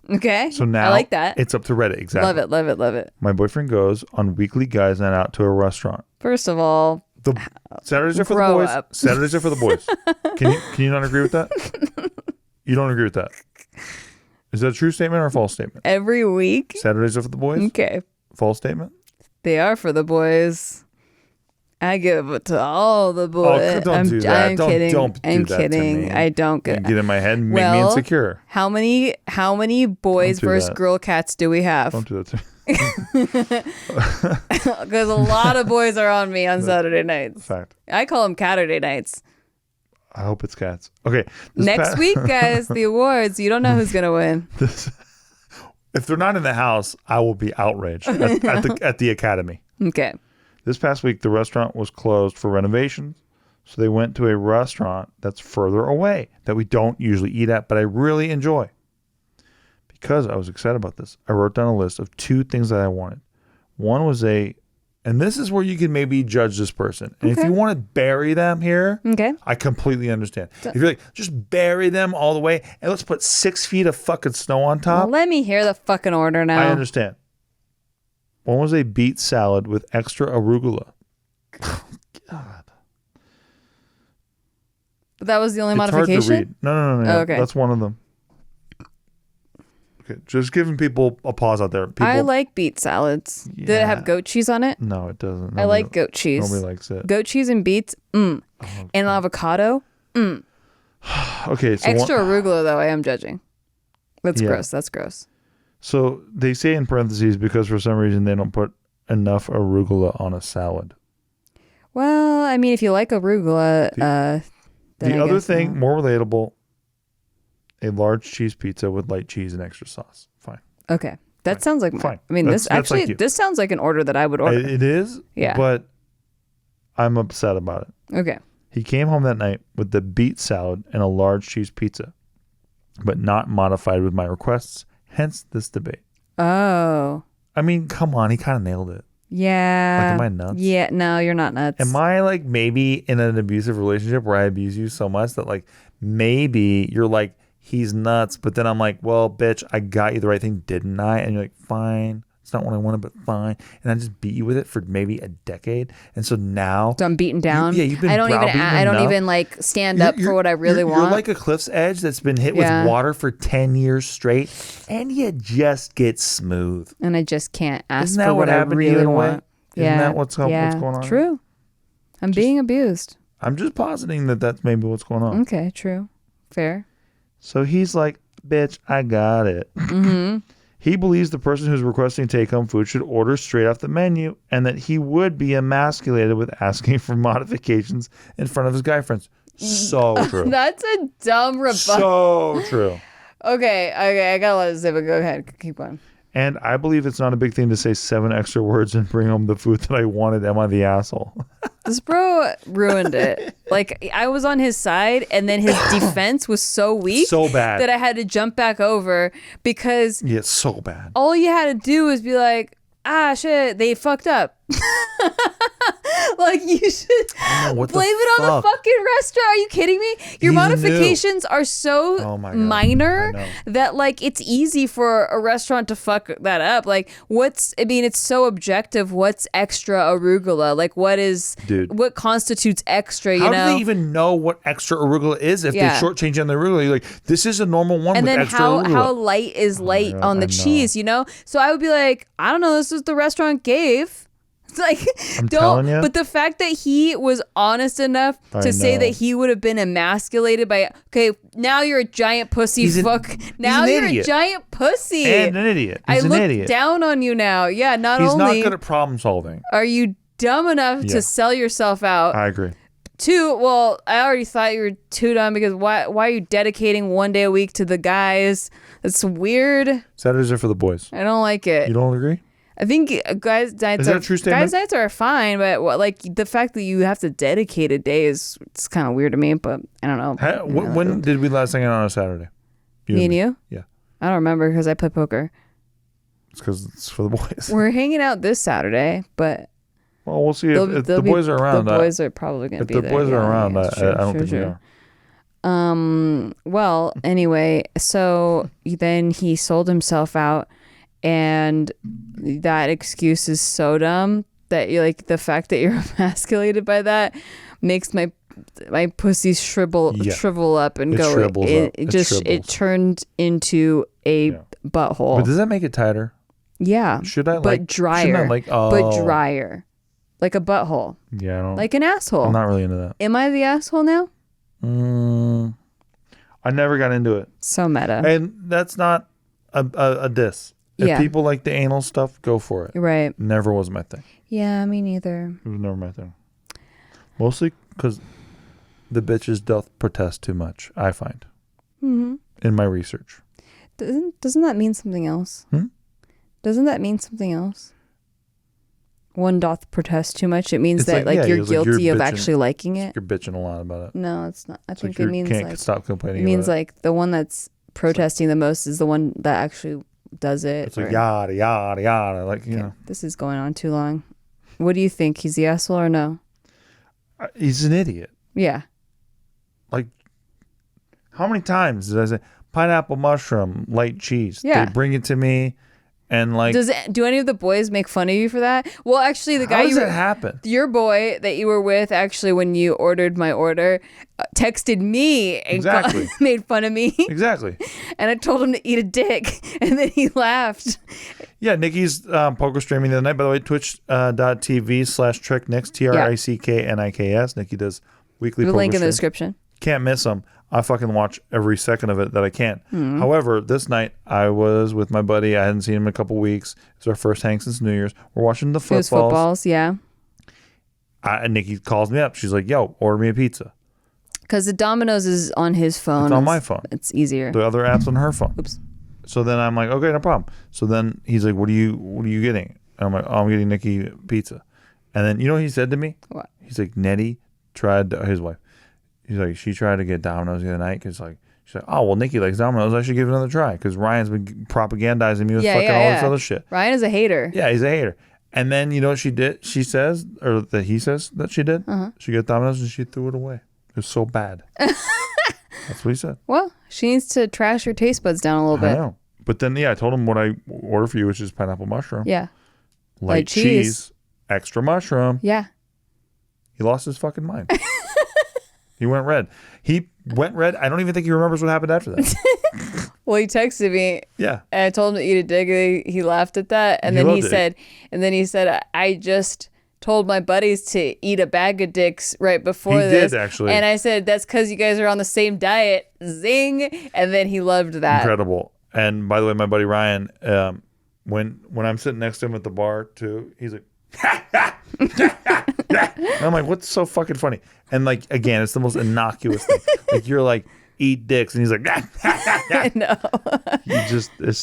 Okay. So now I like that. It's up to Reddit. Exactly. Love it. My boyfriend goes on weekly guys' night out to a restaurant. First of all, The Saturdays are for the grow boys. up. Saturdays are for the boys. Can you not agree with that? You don't agree with that? Is that a true statement or a false statement? every week. Saturdays are for the boys. Okay. False statement. They are for the boys. I give it to all the boys. Oh, don't do that. I'm Don't- kidding. don't do I'm that to kidding. me. I don't You get. get in my head and make me Well, insecure. How many boys Don't do versus that. girl cats do we have? Don't do that to me. Because a lot of boys are on me on Saturday nights. Fact. I call them Catterday nights. I hope it's cats. Okay. Next week, guys, the awards. You don't know who's gonna win. If they're not in the house, I will be outraged at the academy. Okay. This past week, the restaurant was closed for renovations, so they went to a restaurant that's further away that we don't usually eat at, but I really enjoy. Because I was excited about this, I wrote down a list of 2 things that I wanted. One was and this is where you can maybe judge this person. And if you want to bury them here, Okay. I completely understand. If you're like, just bury them all the way and let's put 6 feet of fucking snow on top, Well, let me hear the fucking order now. I understand. One was a beet salad with extra arugula. God. But that was the only It's hard to modification? read. No. Oh, okay. That's one of them. Okay, just giving people a pause out there. People, I like beet salads. Did it have goat cheese on it? No, it doesn't. I like goat cheese. Nobody likes it. Goat cheese and beets. And avocado. Okay, so Extra arugula, though, I am judging. That's Yeah. gross. That's gross. So they say in parentheses because for some reason they don't put enough arugula on a salad. Well, I mean, if you like arugula, then The I other guess thing, not. more relatable, a large cheese pizza with light cheese and extra sauce. Fine. Okay. That sounds like Fine. I mean, That's like you. this sounds like an order that I would order. It is, Yeah. but I'm upset about it. Okay. He came home that night with the beet salad and a large cheese pizza, but not modified with my requests, hence this debate. Oh. I mean, come on, he kind of nailed it. Yeah. Like, am I nuts? Yeah. No, you're not nuts. Am I like maybe in an abusive relationship where I abuse you so much that like maybe you're like, he's nuts, but then I'm like, well, bitch, I got you the right thing, didn't I? And you're like, fine. It's not what I wanted, but fine. And I just beat you with it for maybe a decade. And so now. So I'm beaten down. You've been I don't enough. even like stand up for what I really want. You're like a cliff's edge that's been hit with water for 10 years straight, and you just get smooth. And I just can't ask Isn't that for what I happened to you really in a way? want. Isn't that what's going on? True. I'm being abused. I'm just positing that that's maybe what's going on. Okay, true. Fair. So he's like, bitch, I got it. Mm-hmm. He believes the person who's requesting take-home food should order straight off the menu and that he would be emasculated with asking for modifications in front of his guy friends. So true. That's a dumb rebuttal. So true. Okay, I gotta let it zip. Go ahead. Keep going. And I believe it's not a big thing to say 7 extra words and bring home the food that I wanted. Am I the asshole? This bro ruined it. Like, I was on his side, and then his defense was so weak So bad. that I had to jump back over because Yeah, it's so bad. all you had to do was be like, ah, shit, they fucked up. Like, you should What the blame it on the fuck? fucking restaurant. Are you kidding me? Your He's modifications are so Oh my God. minor I know. that, like, it's easy for a restaurant to fuck that up. Like, it's so objective. What's extra arugula? Like, Dude. what constitutes extra, you How know? do they even know what extra arugula is if Yeah. they shortchange on the arugula? You're like, this is a normal one And with then extra how arugula. light is light God, on the I know. cheese, you know? So I would be like, I don't know, this is the restaurant gave. It's like, I'm don't. telling ya. But the fact that he was honest enough I to say know. that he would have been emasculated by, okay, now you're a giant pussy. He's Now an you're idiot. a giant pussy. And an idiot. He's I an look idiot. down on you now. Yeah, not He's only not good at problem solving. are you dumb enough Yeah. to sell yourself out. I agree. Two, well, I already thought you were too dumb because why are you dedicating one day a week to the guys? That's weird. Saturdays are for the boys. I don't like it. You don't agree? I think guys' nights Is that a true statement? guys' nights are fine, but like the fact that you have to dedicate a day it's kind of weird to me. But I don't know. When did we last hang out on a Saturday? Me and you? Yeah. I don't remember because I play poker. It's because it's for the boys. We're hanging out this Saturday, but well, we'll see if the boys are around. The boys are probably going to be there. If the boys are around, I don't think they are. Well, anyway, so then he sold himself out, and that excuse is so dumb that you like the fact that you're emasculated by that makes my pussy shrivel up and go. It turned into a butthole. But does that make it tighter? Yeah. Should I but drier? But drier, like a butthole. Yeah, I don't, like an asshole. I'm not really into that. Am I the asshole now? I never got into it. So meta. And that's not a diss. If people like the anal stuff, go for it. Right. Never was my thing. Yeah, me neither. It was never my thing. Mostly because the bitches doth protest too much, I find. Mm-hmm. In my research. Doesn't that mean something else? Doesn't that mean something else? One doth protest too much. It means that you're guilty of actually liking it. You're bitching a lot about it. No, it's not. I think it means can't stop complaining. It means like the one that's protesting the most is the one that actually does it. It's like yada yada yada. Like you know. This is going on too long. What do you think? He's the asshole or no? He's an idiot. Yeah. Like, how many times did I say pineapple mushroom light cheese? Yeah. They bring it to me. And like, do any of the boys make fun of you for that? Well, actually, the guy how does that happen? Your boy that you were with, actually, when you ordered my order, texted me and made fun of me. Exactly. And I told him to eat a dick, and then he laughed. Yeah, Nikki's poker streaming the other night. By the way, twitch.tv/tricknicks, TRICKNIKS. Nikki does weekly poker link in the stream. description. Can't miss them. I fucking watch every second of it that I can. However, this night I was with my buddy. I hadn't seen him in a couple weeks. It's our first hang since New Year's. We're watching the footballs. Yeah. And Nikki calls me up. She's like, yo, order me a pizza. Because the Domino's is on his phone. It's on my phone. It's easier. The other app's on her phone. Oops. So then I'm like, okay, no problem. So then he's like, what are you getting? And I'm like, oh, I'm getting Nikki pizza. And then you know what he said to me? What? He's like, Nettie tried, his wife. He's like, she tried to get Domino's the other night because like, she's like, oh, well, Nikki likes Domino's. I should give it another try because Ryan's been propagandizing me with all this other shit. Ryan is a hater. Yeah, he's a hater. And then you know what she did? She says, or that he says that she did? She got Domino's and she threw it away. It was so bad. That's what he said. Well, she needs to trash her taste buds down a little bit. I know. But then, I told him what I ordered for you, which is pineapple mushroom. Yeah. Light cheese, extra mushroom. Yeah. He lost his fucking mind. He went red. I don't even think he remembers what happened after that. Well, he texted me. Yeah. And I told him to eat a dick. He laughed at that. And then he said, I just told my buddies to eat a bag of dicks right before this. He did, actually. And I said, that's because you guys are on the same diet. Zing. And then he loved that. Incredible. And by the way, my buddy Ryan, when I'm sitting next to him at the bar too, he's like, and I'm like, what's so fucking funny? And like, again, it's the most innocuous thing. Like you're like, eat dicks, and he's like, I know.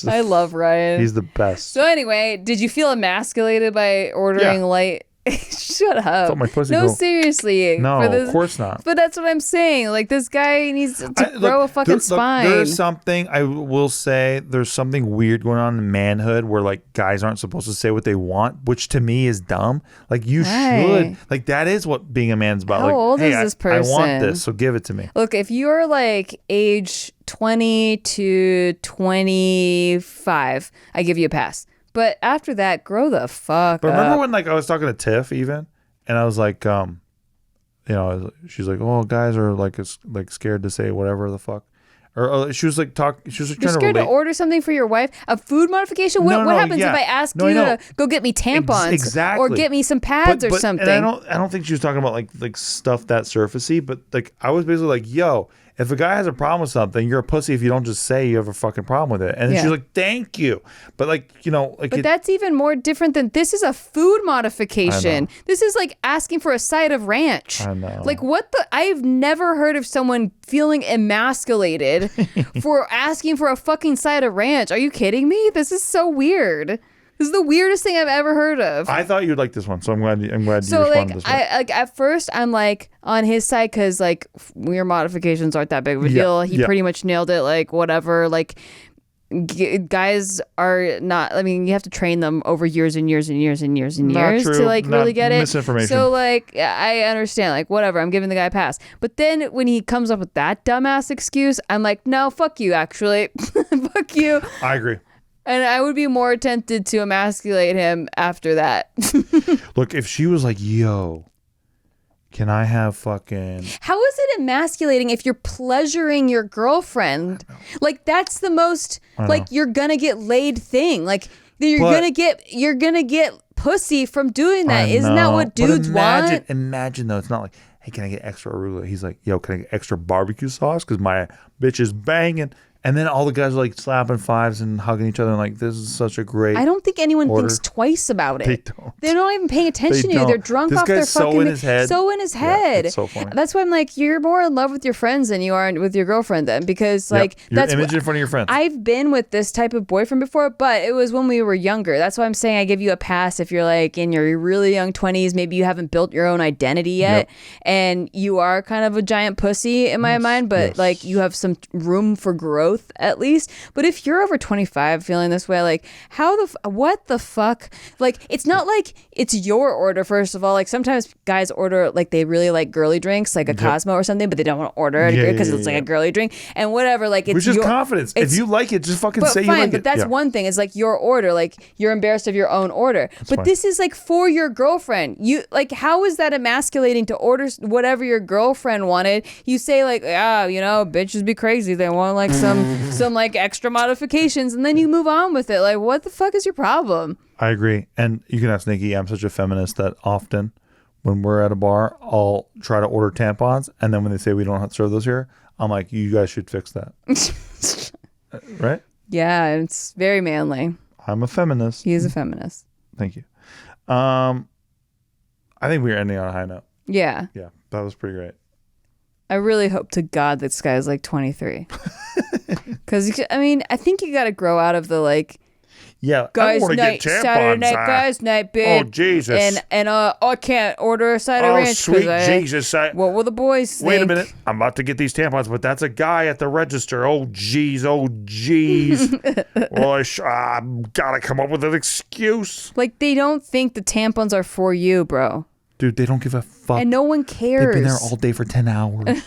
I love Ryan. He's the best. So anyway, did you feel emasculated by ordering light? Shut up. My pussy seriously. No, of course not. But that's what I'm saying. Like this guy needs to grow a fucking spine. There's something, I will say, there's something weird going on in manhood where like guys aren't supposed to say what they want, which to me is dumb. Like you should. Like that is what being a man's about. How old is this person? I want this, so give it to me. Look, if you're like age 20 to 25, I give you a pass. But after that, grow the fuck up. But remember when like I was talking to Tiff even, and I was like, she's like, oh, guys are like scared to say whatever the fuck, or she was like trying You're scared to order something for your wife, a food modification. What happens if I ask you to go get me tampons or get me some pads or something? And I don't think she was talking about like stuff that surfacey, but like I was basically like, yo, if a guy has a problem with something, you're a pussy if you don't just say you have a fucking problem with it. And then she's like, thank you. But like, But that's even more different than this is a food modification. This is like asking for a side of ranch. I know. Like I've never heard of someone feeling emasculated for asking for a fucking side of ranch. Are you kidding me? This is so weird. This is the weirdest thing I've ever heard of. I thought you'd like this one, so I'm glad you responded this way. At first I'm like on his side because like your modifications aren't that big of a deal. He pretty much nailed it. Like whatever. Like guys are not. I mean, you have to train them over years and years and years and years and years to like really get it. Misinformation. So like I understand. Like whatever. I'm giving the guy a pass. But then when he comes up with that dumbass excuse, I'm like, no, fuck you. Actually, fuck you. I agree. And I would be more tempted to emasculate him after that. Look, if she was like, yo, can I have fucking... How is it emasculating if you're pleasuring your girlfriend? Like, that's the most, like, you're gonna get laid thing. Like, you're gonna get pussy from doing that. Isn't that what dudes want? Imagine, though, it's not like, hey, can I get extra arugula? He's like, yo, can I get extra barbecue sauce? Because my bitch is banging. And then all the guys are like slapping fives and hugging each other and like, this is such a great I don't think anyone order. Thinks twice about it. They don't. They're not even paying attention to you. They're drunk this off their fucking... so in his head. So in his head. Yeah, it's so funny. That's why I'm like, you're more in love with your friends than you are with your girlfriend then. Because like... Your that's image in front of your friends. I've been with this type of boyfriend before, but it was when we were younger. That's why I'm saying I give you a pass if you're like in your really young 20s. Maybe you haven't built your own identity yet. And you are kind of a giant pussy in my mind. But like you have some room for growth at least. But if you're over 25 feeling this way, like what the fuck? Like, it's not like it's your order, first of all. Like sometimes guys order, like they really like girly drinks, like a Cosmo or something, but they don't want to order it because it's like a girly drink and whatever. Like it's which is confidence. If you like it, just fucking say you like it. But that's one thing. It's like your order. Like you're embarrassed of your own order. But this is like for your girlfriend. You like, how is that emasculating to order whatever your girlfriend wanted? You say like, bitches be crazy. They want like some like extra modifications, and then you move on with it. Like, what the fuck is your problem? I agree. And you can ask Nikki. I'm such a feminist that often when we're at a bar, I'll try to order tampons, and then when they say we don't have to serve those here, I'm like, you guys should fix that. Right? Yeah, it's very manly. I'm a feminist. He is a feminist. Thank you. I think we're ending on a high note. Yeah. Yeah, that was pretty great. I really hope to God this guy is like 23. Because, I mean, I think you got to grow out of the like, guys night, Saturday night, guys night, babe. Oh, Jesus. And I can't order a side of ranch. Oh, sweet Jesus. What will the boys think? Wait a minute. I'm about to get these tampons, but that's a guy at the register. Oh, jeez. Well, I've got to come up with an excuse. Like, they don't think the tampons are for you, bro. Dude, they don't give a fuck. And no one cares. They've been there all day for 10 hours.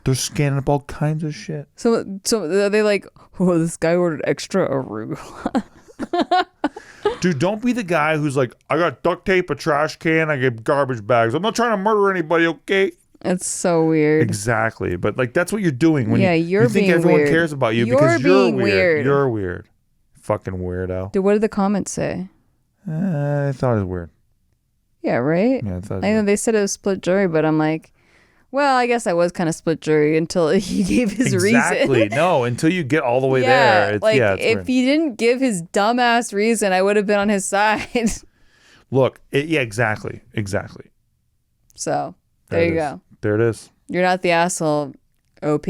They're scanning up all kinds of shit. So they like, oh, this guy ordered extra arugula. Dude, don't be the guy who's like, I got duct tape, a trash can, I get garbage bags. I'm not trying to murder anybody, okay? It's so weird. Exactly. But like, that's what you're doing when you think being everyone weird. cares about you because you're weird. You're weird. Fucking weirdo. Dude, what did the comments say? I thought it was weird. Yeah, right? Yeah, I know they said it was split jury, but I'm like, well, I guess I was kind of split jury until he gave his reason. Exactly. No, until you get all the way there. It's if weird. he didn't give his dumbass reason, I would have been on his side. Look, exactly. So, there you go. There it is. You're not the asshole, OP.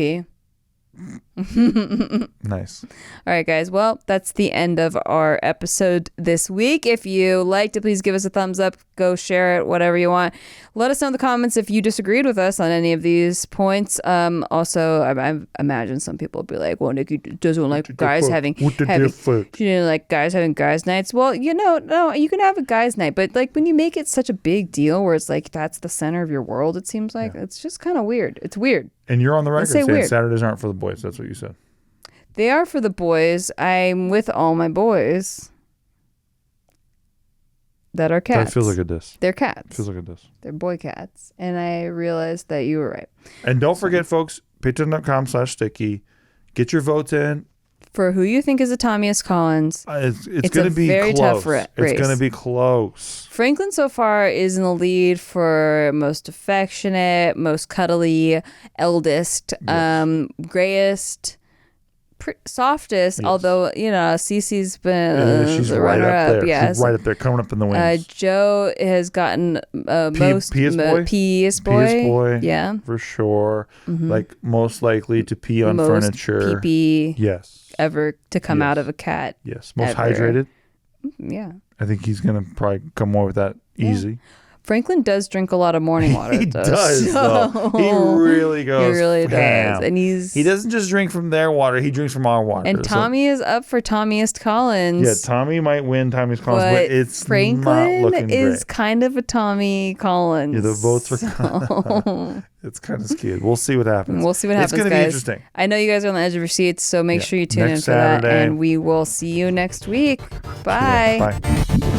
Nice. All right, guys. Well, that's the end of our episode this week. If you liked it, please give us a thumbs up. Go share it, whatever you want. Let us know in the comments if you disagreed with us on any of these points. Also, I imagine some people will be like, well, Nikki doesn't like guys having she didn't like guys having guys nights. Well, no, you can have a guys night, but like when you make it such a big deal where it's like that's the center of your world, it seems like it's just kind of weird. It's weird. And you're on the record saying weird. Saturdays aren't for the boys. That's what you said. They are for the boys. I'm with all my boys that are cats. That feels like a diss. They're cats. Feels like a diss. They're boy cats. And I realized that you were right. And don't forget, folks, patreon.com/sticky. Get your votes in. For who you think is the Tommyest Collins. It's going to be very close. Tough race. It's going to be close. Franklin so far is in the lead for most affectionate, most cuddly, eldest, grayest, softest. Yes. Although Cece's been she's the right up there. Yes, she's right up there, coming up in the wings. Joe has gotten peeest boy. Yeah, for sure. Mm-hmm. Like most likely to pee on furniture. Pee-pee yes. ever to come out of a cat. Yes, most hydrated. Yeah. I think he's going to probably come more with that easy. Franklin does drink a lot of morning water. He does, though. He really goes He really ham. does. And he doesn't just drink from their water. He drinks from our water. And Tommy is up for Tommyest Collins. Yeah, Tommy might win Tommy's Collins, but it's Franklin not looking is great. kind of a Tommy Collins. Yeah, the votes are it's kind of skewed. We'll see what happens. We'll see what happens, It's going to guys. be interesting. I know you guys are on the edge of your seats, so make sure you tune in Next for that. Saturday. And we will see you next week. Bye. Yeah, bye.